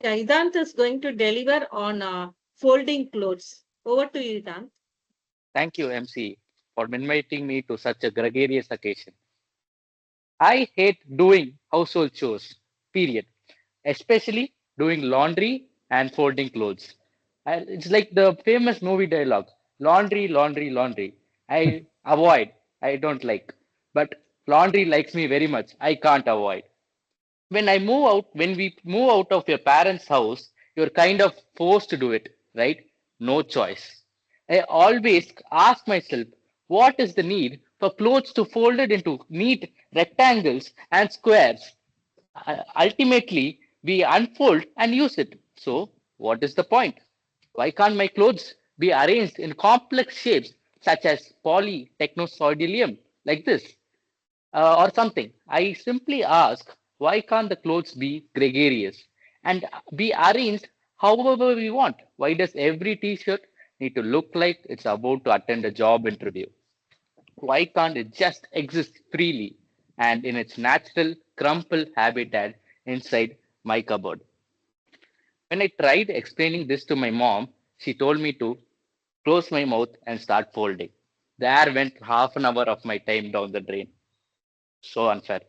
Yeah, Idhanth is going to deliver on folding clothes. Over to you, Idhanth. Thank you, MC, for inviting me to such a gregarious occasion. I hate doing household chores, period. Especially doing laundry and folding clothes. It's like the famous movie dialogue laundry, laundry, laundry. I avoid, I don't like. But laundry likes me very much. I can't avoid. When we move out of your parents' house, you're kind of forced to do it, right? No choice. I always ask myself, what is the need for clothes to fold it into neat rectangles and squares? Ultimately, we unfold and use it. So, what is the point? Why can't my clothes be arranged in complex shapes such as polytechnosoidilium like this? Or something. I simply ask, why can't the clothes be gregarious and be arranged however we want? Why does every t-shirt need to look like it's about to attend a job interview? Why can't it just exist freely and in its natural crumple habitat inside my cupboard? When I tried explaining this to my mom, she told me to close my mouth and start folding. There went half an hour of my time down the drain. So unfair.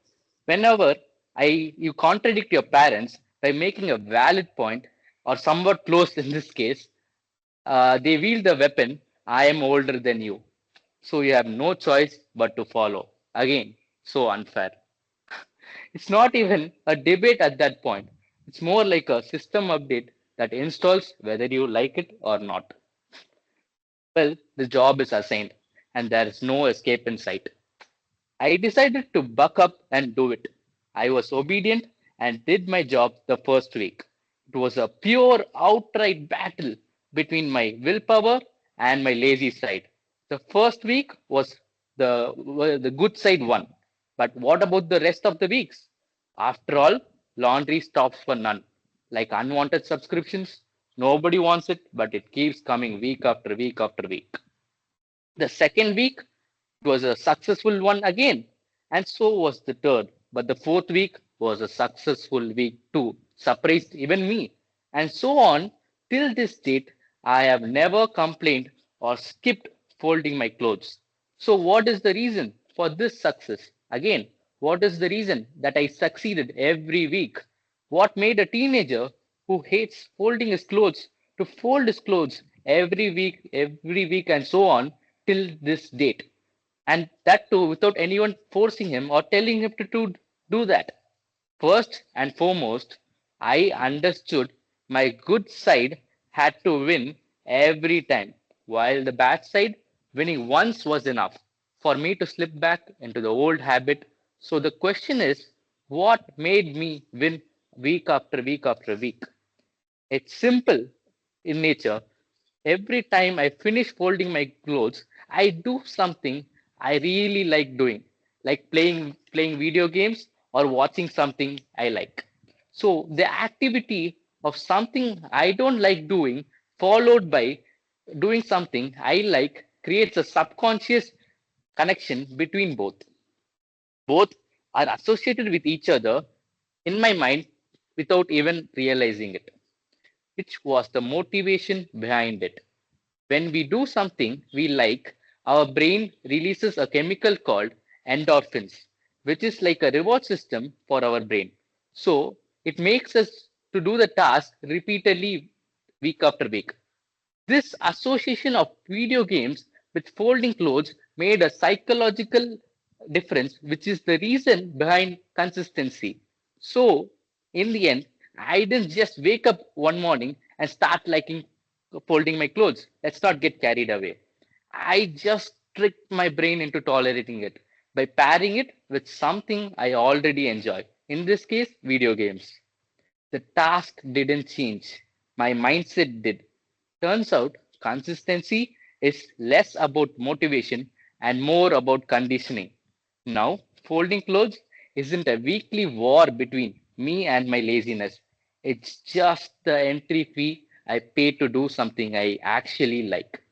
Whenever you contradict your parents by making a valid point or somewhat close in this case, they wield the weapon. I am older than you, so you have no choice but to follow. Again, so unfair. It's not even a debate at that point. It's more like a system update that installs whether you like it or not. Well, the job is assigned, and there is no escape in sight. I decided to buck up and do it. I was obedient and did my job the first week. It was a pure outright battle between my willpower and my lazy side. The first week was the good side won. But what about the rest of the weeks? After all, laundry stops for none. Like unwanted subscriptions, nobody wants it, but it keeps coming week after week after week. The second week was a successful one again, and so was the third. But the fourth week was a successful week too, surprised even me. And so on till this date, I have never complained or skipped folding my clothes. So, what is the reason for this success? Again, what is the reason that I succeeded every week? What made a teenager who hates folding his clothes to fold his clothes every week, and so on till this date? And that too without anyone forcing him or telling him to do that. First and foremost, I understood my good side had to win every time, while the bad side winning once was enough for me to slip back into the old habit. So the question is, what made me win week after week after week? It's simple in nature. Every time I finish folding my clothes, I do something I really like doing, like playing video games or watching something I like. So the activity of something I don't like doing, followed by doing something I like, creates a subconscious connection between both. Both are associated with each other in my mind without even realizing it, which was the motivation behind it. When we do something we like, our brain releases a chemical called endorphins, which is like a reward system for our brain. So it makes us to do the task repeatedly week after week. This association of video games with folding clothes made a psychological difference, which is the reason behind consistency. So, in the end, I didn't just wake up one morning and start liking folding my clothes. Let's not get carried away. I just tricked my brain into tolerating it by pairing it with something I already enjoy. In this case, video games. The task didn't change, my mindset did. Turns out consistency is less about motivation and more about conditioning. Now, folding clothes isn't a weekly war between me and my laziness. It's just the entry fee I pay to do something I actually like.